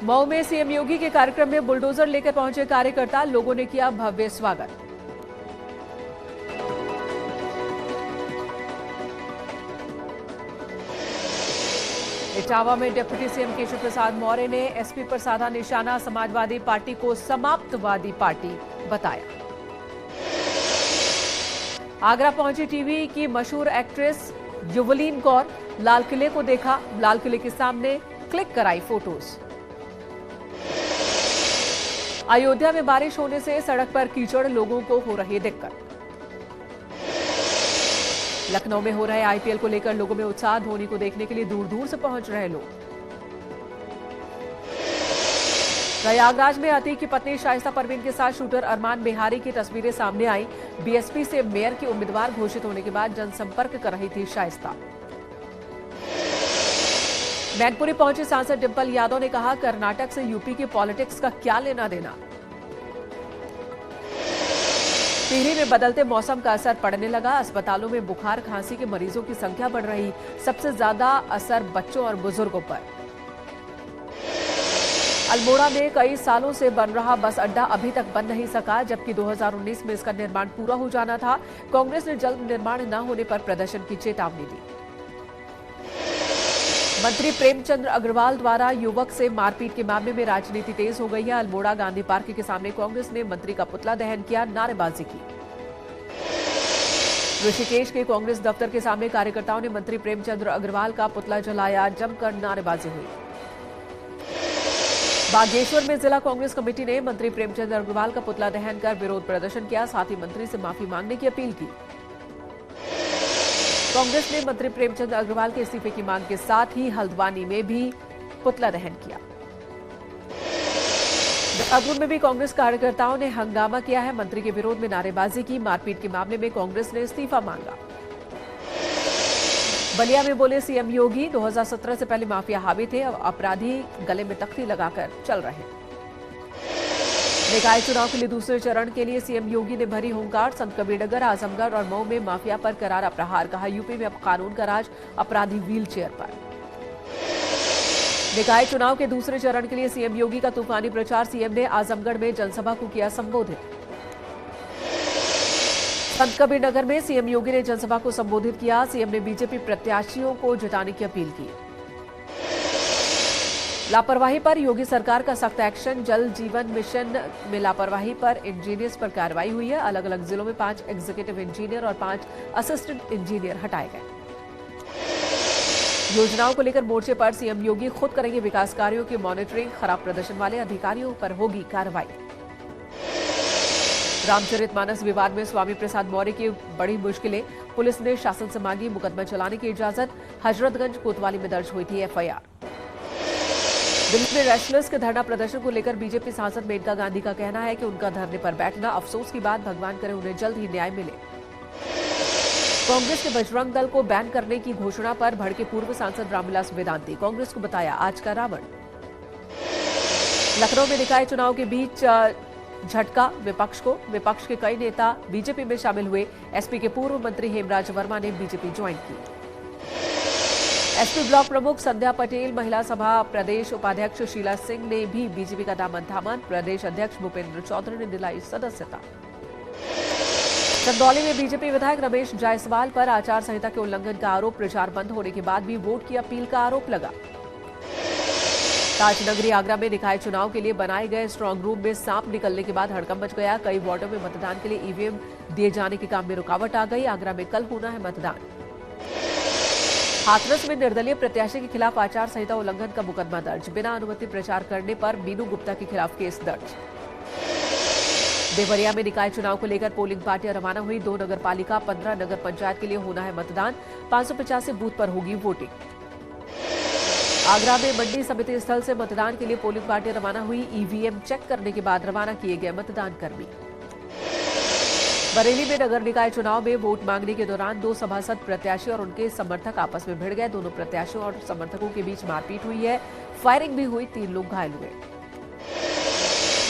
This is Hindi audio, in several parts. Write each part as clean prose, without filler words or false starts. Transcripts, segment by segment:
मऊ में सीएम योगी के कार्यक्रम में बुलडोजर लेकर पहुंचे कार्यकर्ता, लोगों ने किया भव्य स्वागत। इटावा में डिप्टी सीएम केशव प्रसाद मौर्य ने एसपी पर साधा निशाना, समाजवादी पार्टी को समाप्तवादी पार्टी बताया। आगरा पहुंची टीवी की मशहूर एक्ट्रेस युवलीन कौर, लाल किले को देखा, लाल किले के सामने क्लिक कराई फोटोज। अयोध्या में बारिश होने से सड़क पर कीचड़, लोगों को हो रही दिक्कत। लखनऊ में हो रहे आईपीएल को लेकर लोगों में उत्साह, धोनी को देखने के लिए दूर दूर से पहुंच रहे लोग। प्रयागराज में अतीक की पत्नी शाइस्ता परवीन के साथ शूटर अरमान बिहारी की तस्वीरें सामने आई। बीएसपी से मेयर की उम्मीदवार घोषित होने के बाद जनसंपर्क कर रही थी शाइस्ता। मैनपुरी पहुंचे सांसद डिंपल यादव ने कहा, कर्नाटक से यूपी की पॉलिटिक्स का क्या लेना देना। टिहरी में बदलते मौसम का असर पड़ने लगा, अस्पतालों में बुखार खांसी के मरीजों की संख्या बढ़ रही, सबसे ज्यादा असर बच्चों और बुजुर्गों पर। अल्मोड़ा में कई सालों से बन रहा बस अड्डा अभी तक बन नहीं सका, जबकि 2019 में इसका निर्माण पूरा हो जाना था। कांग्रेस ने जल्द निर्माण न होने पर प्रदर्शन की चेतावनी दी। मंत्री प्रेमचंद अग्रवाल द्वारा युवक से मारपीट के मामले में राजनीति तेज हो गई है। अल्मोड़ा गांधी पार्क के सामने कांग्रेस ने मंत्री का पुतला दहन किया, नारेबाजी की। ऋषिकेश के कांग्रेस दफ्तर के सामने कार्यकर्ताओं ने मंत्री प्रेमचंद अग्रवाल का पुतला जलाया, जमकर नारेबाजी हुई। बागेश्वर में जिला कांग्रेस कमेटी ने मंत्री प्रेमचंद अग्रवाल का पुतला दहन कर विरोध प्रदर्शन किया, साथ ही मंत्री से माफी मांगने की अपील की। कांग्रेस ने मंत्री प्रेमचंद अग्रवाल के इस्तीफे की मांग के साथ ही हल्द्वानी में भी पुतला दहन किया। देहरादून में भी कांग्रेस कार्यकर्ताओं ने हंगामा किया है, मंत्री के विरोध में नारेबाजी की। मारपीट के मामले में कांग्रेस ने इस्तीफा मांगा। बलिया में बोले सीएम योगी, 2017 से पहले माफिया हावी थे, अब अपराधी गले में तख्ती लगाकर चल रहे। निकाय चुनाव के लिए दूसरे चरण के लिए सीएम योगी ने भरी हुंकार, संत कबीरनगर, आजमगढ़ और मऊ में माफिया पर करारा प्रहार, कहा यूपी में अब कानून का राज, अपराधी व्हील चेयर पर। निकाय चुनाव के दूसरे चरण के लिए सीएम योगी का तूफानी प्रचार, सीएम ने आजमगढ़ में जनसभा को किया संबोधित। संत कबीरनगर में सीएम योगी ने जनसभा को संबोधित किया, सीएम ने बीजेपी प्रत्याशियों को जिताने की अपील की। लापरवाही पर योगी सरकार का सख्त एक्शन, जल जीवन मिशन में लापरवाही पर इंजीनियर्स पर कार्रवाई हुई है। अलग अलग जिलों में 5 एग्जीक्यूटिव इंजीनियर और 5 असिस्टेंट इंजीनियर हटाए गए। योजनाओं को लेकर मोर्चे पर सीएम योगी खुद करेंगे विकास कार्यों की मॉनिटरिंग, खराब प्रदर्शन वाले अधिकारियों पर होगी कार्रवाई। रामचरितमानस विवाद में स्वामी प्रसाद मौर्य की बड़ी मुश्किलें, पुलिस ने शासन से मांगी मुकदमा चलाने की इजाजत। हजरतगंज कोतवाली में दर्ज हुई थी एफआईआर। दिल्ली में रेशलर्स के धरना प्रदर्शन को लेकर बीजेपी सांसद मेनका गांधी का कहना है कि उनका धरने पर बैठना अफसोस की बात, भगवान करे उन्हें जल्द ही न्याय मिले। कांग्रेस के बजरंग दल को बैन करने की घोषणा पर भड़के पूर्व सांसद रामविलास वेदांती, कांग्रेस को बताया आज का रावण। लखनऊ में निकाय चुनाव के बीच झटका विपक्ष को, विपक्ष के कई नेता बीजेपी में शामिल हुए। एसपी के पूर्व मंत्री हेमराज वर्मा ने बीजेपी ज्वाइन की। एसपी ब्लॉक प्रमुख संध्या पटेल, महिला सभा प्रदेश उपाध्यक्ष शीला सिंह ने भी बीजेपी का दामन थामा, प्रदेश अध्यक्ष भूपेंद्र चौधरी ने दिलाई सदस्यता। चंदौली में बीजेपी विधायक रमेश जायसवाल पर आचार संहिता के उल्लंघन का आरोप, प्रचार बंद होने के बाद भी वोट की अपील का आरोप लगा। ताजनगरी आगरा में निकाय चुनाव के लिए बनाए गए स्ट्रांग रूम में सांप निकलने के बाद हड़कंप मच गया। कई वार्डों में मतदान के लिए ईवीएम दिए जाने के काम में रुकावट आ गई। आगरा में कल होना है मतदान। हाथरस में निर्दलीय प्रत्याशी के खिलाफ आचार संहिता उल्लंघन का मुकदमा दर्ज, बिना अनुमति प्रचार करने पर मीनू गुप्ता के खिलाफ केस दर्ज। देवरिया में निकाय चुनाव को लेकर पोलिंग पार्टियां रवाना हुई। 2 नगर पालिका, 15 नगर पंचायत के लिए होना है मतदान। 585 बूथ पर होगी वोटिंग। आगरा में मंडी समिति स्थल से मतदान के लिए पोलिंग पार्टियां रवाना हुई। ईवीएम चेक करने के बाद रवाना किए गए मतदान कर्मी। बरेली में नगर निकाय चुनाव में वोट मांगने के दौरान 2 सभासद प्रत्याशी और उनके समर्थक आपस में भिड़ गए। दोनों प्रत्याशियों और समर्थकों के बीच मारपीट हुई है, फायरिंग भी हुई, 3 लोग घायल हुए।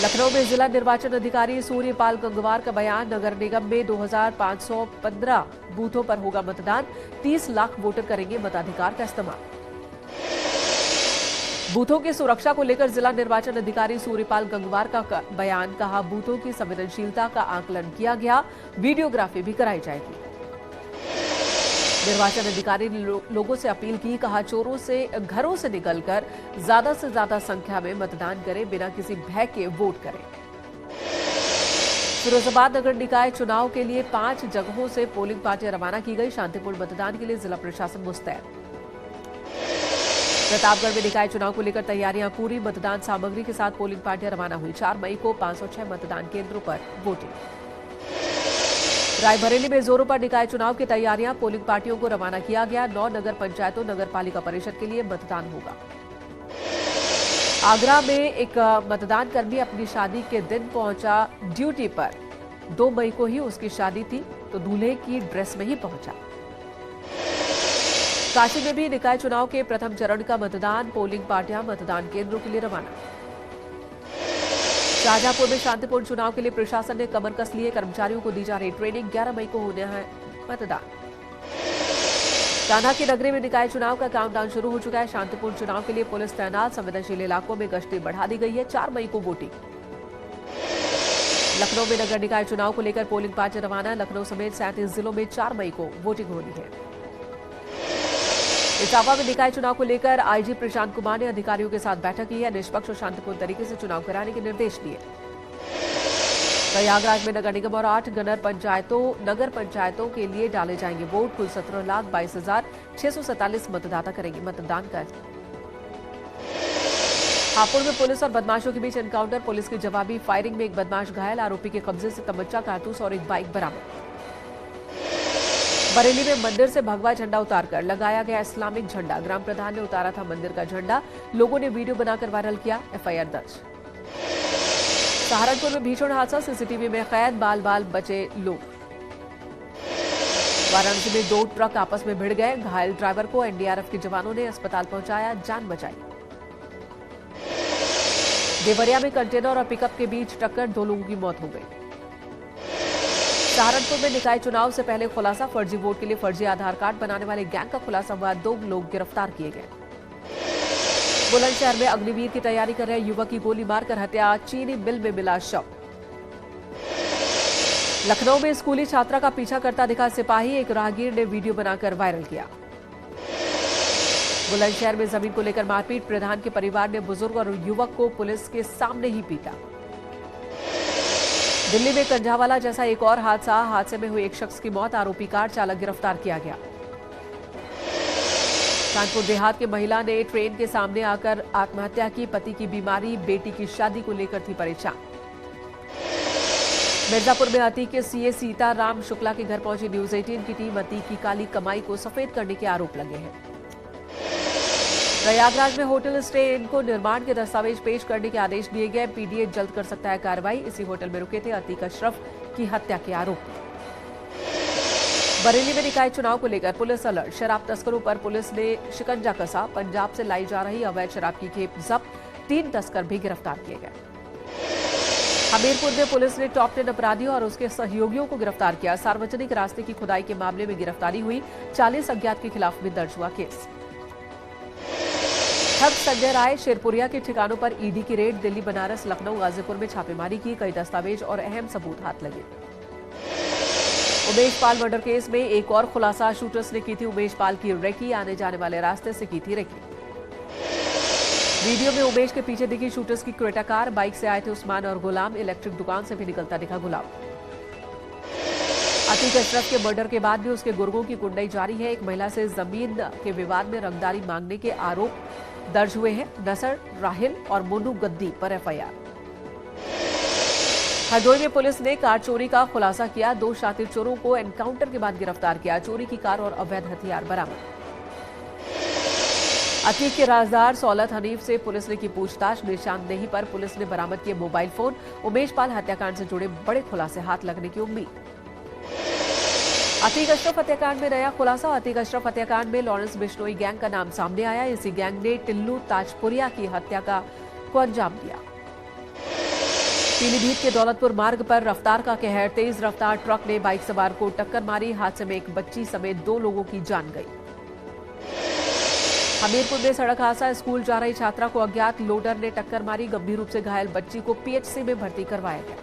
लखनऊ में जिला निर्वाचन अधिकारी सूर्यपाल गंगवार का बयान, नगर निगम में 2515 बूथों पर होगा मतदान, 30 लाख वोटर करेंगे मताधिकार का इस्तेमाल। बूथों की सुरक्षा को लेकर जिला निर्वाचन अधिकारी सूर्यपाल गंगवार का बयान। कहा, बूथों की संवेदनशीलता का आकलन किया गया, वीडियोग्राफी भी कराई जाएगी। निर्वाचन अधिकारी ने लोगों से अपील की। कहा, चोरों से घरों से निकलकर ज्यादा से ज्यादा संख्या में मतदान करें, बिना किसी भय के वोट करें। फिरोजाबाद नगर निकाय चुनाव के लिए 5 जगहों से पोलिंग पार्टियां रवाना की गई। शांतिपूर्ण मतदान के लिए जिला प्रशासन मुस्तैद। प्रतापगढ़ में निकाय चुनाव को लेकर तैयारियां पूरी। मतदान सामग्री के साथ पोलिंग पार्टियां रवाना हुई। 4 मई को 506 मतदान केंद्रों पर वोटिंग। रायबरेली में जोरों पर निकाय चुनाव की तैयारियां। पोलिंग पार्टियों को रवाना किया गया। 9 नगर पंचायतों नगर पालिका परिषद के लिए मतदान होगा। आगरा में एक मतदान कर्मी अपनी शादी के दिन पहुंचा ड्यूटी पर। 2 मई को ही उसकी शादी थी, तो दूल्हे की ड्रेस में ही पहुंचा। काशी में भी निकाय चुनाव के प्रथम चरण का मतदान। पोलिंग पार्टियां मतदान केंद्रों के लिए रवाना। शाहजहांपुर में शांतिपूर्ण चुनाव के लिए प्रशासन ने कमर कस लिए। कर्मचारियों को दी जा रही ट्रेनिंग। 11 मई को होने है मतदान। कान्हा की नगरी में निकाय चुनाव का काउंटडाउन शुरू हो चुका है। शांतिपूर्ण चुनाव के लिए पुलिस तैनात। संवेदनशील इलाकों में गश्ती बढ़ा दी गई है। 4 मई को वोटिंग। लखनऊ में नगर निकाय चुनाव को लेकर पोलिंग पार्टी रवाना। लखनऊ समेत 37 जिलों में 4 मई को वोटिंग होनी है। इटावा में निकाय चुनाव को लेकर आईजी प्रशांत कुमार ने अधिकारियों के साथ बैठक की है। निष्पक्ष और शांतिपूर्ण तरीके से चुनाव कराने के निर्देश दिए। प्रयागराज में नगर निगम और 8 नगर पंचायतों के लिए डाले जाएंगे वोट। कुल 17,22,647 मतदाता करेंगे मतदान का। हापुड़ में पुलिस और बदमाशों के बीच एनकाउंटर। पुलिस की जवाबी फायरिंग में एक बदमाश घायल। आरोपी के कब्जे से तमंचा, कारतूस और एक बाइक बरामद। बरेली में मंदिर से भगवा झंडा उतारकर लगाया गया इस्लामिक झंडा। ग्राम प्रधान ने उतारा था मंदिर का झंडा। लोगों ने वीडियो बनाकर वायरल किया। एफआईआर दर्ज। सहारनपुर में भीषण हादसा। सीसीटीवी में कैद। बाल बाल बचे लोग। वाराणसी में 2 ट्रक आपस में भिड़ गए। घायल ड्राइवर को एनडीआरएफ के जवानों ने अस्पताल पहुंचाया, जान बचाई। देवरिया में कंटेनर और पिकअप के बीच टक्कर। 2 लोगों की मौत हो गई। सहारनपुर में निकाय चुनाव से पहले खुलासा। फर्जी वोट के लिए फर्जी आधार कार्ड बनाने वाले गैंग का खुलासा हुआ। 2 लोग गिरफ्तार किए गए। बुलंदशहर में अग्निवीर की तैयारी कर रहे युवक की गोली मारकर हत्या। चीनी मिल में मिला शव। लखनऊ में स्कूली छात्रा का पीछा करता दिखा सिपाही। एक राहगीर ने वीडियो बनाकर वायरल किया। बुलंदशहर में जमीन को लेकर मारपीट। प्रधान के परिवार ने बुजुर्ग और युवक को पुलिस के सामने ही पीटा। दिल्ली में कंझावाला जैसा एक और हादसे में हुई एक शख्स की मौत। आरोपी कार चालक गिरफ्तार किया गया। कानपुर देहात की महिला ने ट्रेन के सामने आकर आत्महत्या की। पति की बीमारी, बेटी की शादी को लेकर थी परेशान। मिर्जापुर में अतीक के सीए सीताराम शुक्ला के घर पहुंची न्यूज 18 की टीम। अतीक की काली कमाई को सफेद करने के आरोप लगे हैं। प्रयागराज में होटल स्टे इन को निर्माण के दस्तावेज पेश करने के आदेश दिए गए। पीडीए जल्द कर सकता है कार्रवाई। इसी होटल में रुके थे अतीक अशरफ की हत्या के आरोप। बरेली में निकाय चुनाव को लेकर पुलिस अलर्ट। शराब तस्करों पर पुलिस ने शिकंजा कसा। पंजाब से लाई जा रही अवैध शराब की खेप जब्त। 3 तस्कर भी गिरफ्तार किए गए। हमीरपुर में पुलिस ने टॉप 10 अपराधियों और उसके सहयोगियों को गिरफ्तार किया। सार्वजनिक रास्ते की खुदाई के मामले में गिरफ्तारी हुई। 40 अज्ञात के खिलाफ भी दर्ज हुआ केस। ठग संजय राय शेरपुरिया के ठिकानों पर ईडी की रेड। दिल्ली, बनारस, लखनऊ, गाजीपुर में छापेमारी की। कई दस्तावेज और अहम सबूत हाथ लगे। उमेश पाल मर्डर केस में एक और खुलासा। शूटर्स ने की थी उमेश पाल की रेकी। आने जाने वाले रास्ते से की थी रेकी। वीडियो में उमेश के पीछे दिखी शूटर्स की क्रेटा कार। बाइक से आए थे उस्मान और गुलाम। इलेक्ट्रिक दुकान से भी निकलता दिखा गुलाम। अतीक अशरफ के मर्डर के बाद भी उसके गुर्गों की कुंडई जारी है। एक महिला से जमीन के विवाद में रंगदारी मांगने के आरोप दर्ज हुए हैं। नसर, राहिल और मोनू गद्दी पर एफआईआर। हरदोई में पुलिस ने कार चोरी का खुलासा किया। 2 शातिर चोरों को एनकाउंटर के बाद गिरफ्तार किया। चोरी की कार और अवैध हथियार बरामद। अतीक के राजदार सौलत हनीफ से पुलिस ने की पूछताछ। निशानदेही पर पुलिस ने बरामद किए मोबाइल फोन। उमेश पाल हत्याकांड से जुड़े बड़े खुलासे हाथ लगने की उम्मीद। अतीक अशरफ हत्याकांड में नया खुलासा। अतीक अशरफ हत्याकांड में लॉरेंस बिश्नोई गैंग का नाम सामने आया। इसी गैंग ने टिल्लू ताजपुरिया की हत्या को अंजाम दिया। पीलीभीत के दौलतपुर मार्ग पर रफ्तार का कहर। तेज रफ्तार ट्रक ने बाइक सवार को टक्कर मारी। हादसे में एक बच्ची समेत 2 लोगों की जान गई। हमीरपुर में सड़क हादसा, स्कूल जा रही छात्रा को अज्ञात लोडर ने टक्कर मारी। गंभीर रूप से घायल बच्ची को पीएचसी में भर्ती करवाया गया।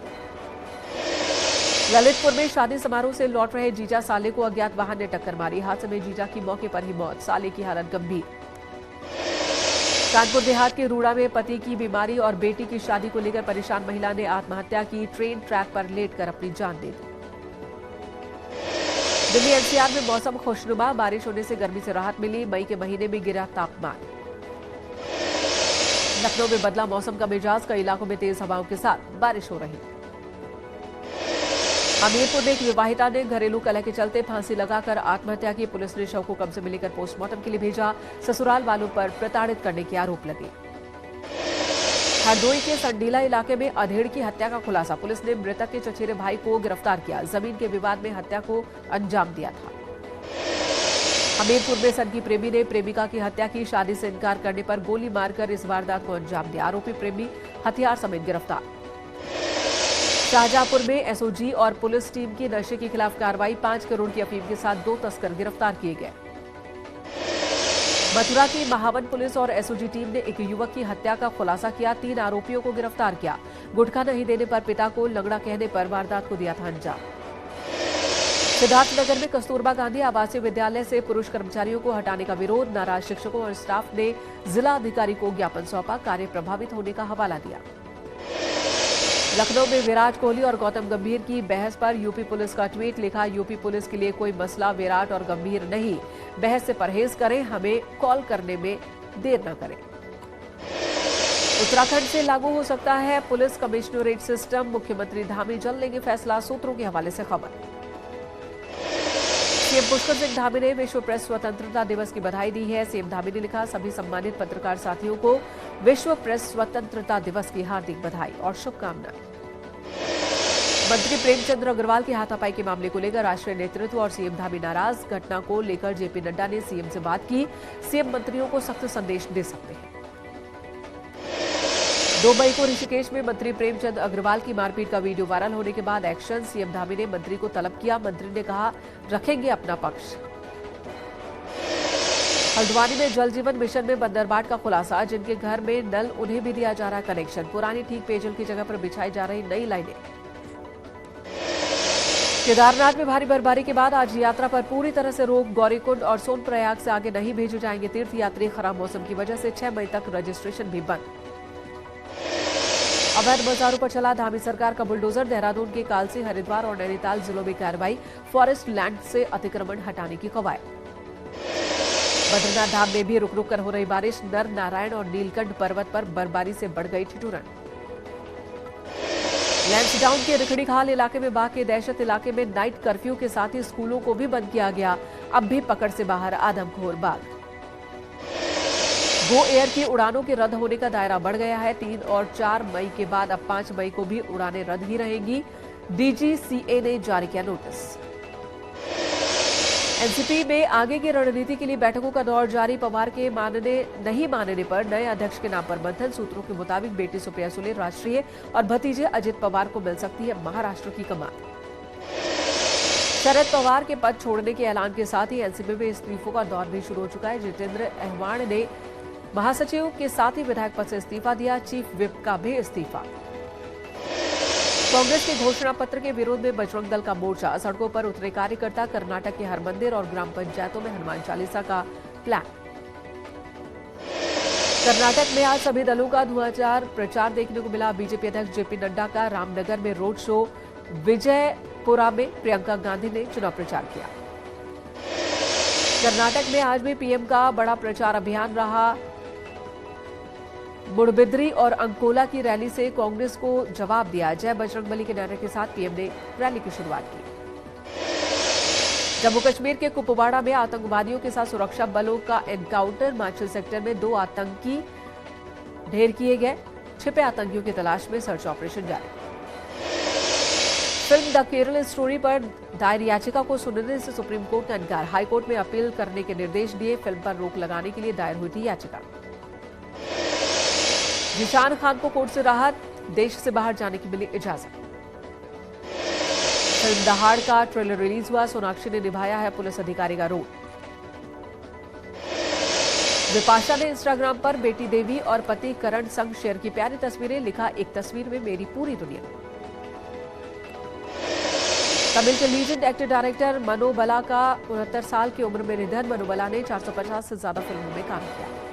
ललितपुर में शादी समारोह से लौट रहे जीजा साले को अज्ञात वाहन ने टक्कर मारी। हादसे में जीजा की मौके पर ही मौत, साले की हालत गंभीर। कानपुर देहात के रूड़ा में पति की बीमारी और बेटी की शादी को लेकर परेशान महिला ने आत्महत्या की। ट्रेन ट्रैक पर लेटकर अपनी जान दे दी। दिल्ली एनसीआर में मौसम खुशनुमा, बारिश होने से गर्मी से राहत मिली। मई के महीने में गिरा तापमान। लखनऊ में बदला मौसम का मिजाज, कई इलाकों में तेज हवाओं के साथ बारिश हो रही। हमीरपुर में एक विवाहिता ने घरेलू कलह के चलते फांसी लगाकर आत्महत्या की। पुलिस ने शव को कब्जे में लेकर पोस्टमार्टम के लिए भेजा। ससुराल वालों पर प्रताड़ित करने के आरोप लगे। हरदोई के संडीला इलाके में अधेड़ की हत्या का खुलासा, पुलिस ने मृतक के चचेरे भाई को गिरफ्तार किया। जमीन के विवाद में हत्या को अंजाम दिया था। हमीरपुर में सनकी प्रेमी ने प्रेमिका की हत्या की। शादी से इनकार करने पर गोली मारकर इस वारदात को अंजाम दिया। आरोपी प्रेमी हथियार समेत गिरफ्तार। शाहजहांपुर में एसओजी और पुलिस टीम की नशे के खिलाफ कार्रवाई। 5 करोड़ की अफीम के साथ 2 तस्कर गिरफ्तार किए गए। मथुरा की महावन पुलिस और एसओजी टीम ने एक युवक की हत्या का खुलासा किया। 3 आरोपियों को गिरफ्तार किया। गुटखा नहीं देने पर पिता को लंगड़ा कहने पर वारदात को दिया था अंजाम। सिद्धार्थनगर में कस्तूरबा गांधी आवासीय विद्यालय से पुरुष कर्मचारियों को हटाने का विरोध, नाराज शिक्षकों और स्टाफ ने जिला अधिकारी को ज्ञापन सौंपा। कार्य प्रभावित होने का हवाला दिया। लखनऊ में विराट कोहली और गौतम गंभीर की बहस पर यूपी पुलिस का ट्वीट, लिखा यूपी पुलिस के लिए कोई मसला विराट और गंभीर नहीं, बहस से परहेज करें, हमें कॉल करने में देर न करें। उत्तराखंड से लागू हो सकता है पुलिस कमिश्नरेट सिस्टम, मुख्यमंत्री धामी जल्द लेंगे फैसला। सूत्रों के हवाले से खबर। सीएम पुष्कर सिंह धामी ने विश्व प्रेस स्वतंत्रता दिवस की बधाई दी है। सीएम धामी ने लिखा, सभी सम्मानित पत्रकार साथियों को विश्व प्रेस स्वतंत्रता दिवस की हार्दिक बधाई और शुभकामनाएं। मंत्री प्रेमचंद्र अग्रवाल के हाथापाई के मामले को लेकर राष्ट्रीय नेतृत्व और सीएम धामी नाराज। घटना को लेकर जेपी नड्डा ने सीएम से बात की। सीएम मंत्रियों को सख्त संदेश दे सकते हैं। 2 मई को ऋषिकेश में मंत्री प्रेमचंद अग्रवाल की मारपीट का वीडियो वायरल होने के बाद एक्शन, सीएम धामी ने मंत्री को तलब किया। मंत्री ने कहा, रखेंगे अपना पक्ष। हल्द्वानी में जल जीवन मिशन में बंदरबाट का खुलासा, जिनके घर में नल उन्हें भी दिया जा रहा कनेक्शन। पुरानी ठीक पेयजल की जगह पर बिछाई जा रही नई लाइनें। केदारनाथ में भारी बर्फबारी के बाद आज यात्रा पर पूरी तरह से रोक। गौरीकुंड और सोनप्रयाग से आगे नहीं भेजे जाएंगे तीर्थयात्री। खराब मौसम की वजह से 6 मई तक रजिस्ट्रेशन भी बंद। अवैध बाजारों पर चला धामी सरकार का बुलडोजर। देहरादून के कालसी, हरिद्वार और नैनीताल जिलों में कार्रवाई। फॉरेस्ट लैंड से अतिक्रमण हटाने की कवायद। बद्रीनाथ धाम में भी रुक रुक कर हो रही बारिश। नर नारायण और नीलकंठ पर्वत पर बर्फबारी से बढ़ गई ठिठुरन। लैंसडाउन के रिखड़ी खाल इलाके में बाघ के दहशत, इलाके में नाइट कर्फ्यू के साथ ही स्कूलों को भी बंद किया गया। अब भी पकड़ से बाहर आदमखोर बाघ। गो एयर की उड़ानों के रद्द होने का दायरा बढ़ गया है। 3 और 4 मई के बाद अब 5 मई को भी उड़ानें रद्द ही रहेंगी। डीजीसीए ने जारी किया नोटिस। एनसीपी में आगे की रणनीति के लिए बैठकों का दौर जारी। पवार के नहीं मानने पर नए अध्यक्ष के नाम पर मंथन। सूत्रों के मुताबिक बेटी सुप्रिया सुले राष्ट्रीय और भतीजे अजित पवार को मिल सकती है महाराष्ट्र की कमान। शरद पवार के पद छोड़ने के ऐलान के साथ ही एनसीपी में इस्तीफों का दौर भी शुरू हो चुका है। जितेंद्र अहवाण ने महासचिव के साथ ही विधायक पद से इस्तीफा दिया। चीफ विप का भी इस्तीफा। कांग्रेस के घोषणा पत्र के विरोध में बजरंग दल का मोर्चा। सड़कों पर उतरे कार्यकर्ता। कर्नाटक के हर मंदिर और ग्राम पंचायतों में हनुमान चालीसा का प्लान। कर्नाटक में आज सभी दलों का धुआंधार प्रचार देखने को मिला। बीजेपी अध्यक्ष जेपी नड्डा का रामनगर में रोड शो। विजयपुरा में प्रियंका गांधी ने चुनाव प्रचार किया। कर्नाटक में आज भी पीएम का बड़ा प्रचार अभियान रहा। मुड़बिद्री और अंकोला की रैली से कांग्रेस को जवाब दिया। जय बजरंगबली के नारे के साथ पीएम ने रैली की शुरुआत की। जम्मू कश्मीर के कुपवाड़ा में आतंकवादियों के साथ सुरक्षा बलों का एनकाउंटर। माछिल सेक्टर में 2 आतंकी ढेर किए गए। छिपे आतंकियों की तलाश में सर्च ऑपरेशन जारी। फिल्म द केरल स्टोरी पर दायर याचिका को सुनने से सुप्रीम कोर्ट का इनकार। हाईकोर्ट में अपील करने के निर्देश दिए। फिल्म पर रोक लगाने के लिए दायर हुई थी याचिका। जिशान खान को कोर्ट से राहत, देश से बाहर जाने की मिली इजाजत। फिल्म दहाड़ का ट्रेलर रिलीज हुआ। सोनाक्षी ने निभाया है पुलिस अधिकारी का रोल। विपाशा ने इंस्टाग्राम पर बेटी देवी और पति करण संग शेयर की प्यारी तस्वीरें, लिखा एक तस्वीर में मेरी पूरी दुनिया। तमिल के लीजेंड एक्टर डायरेक्टर मनोबला का 69 साल की उम्र में निधन। मनोबला ने 450 से ज्यादा फिल्मों में काम किया।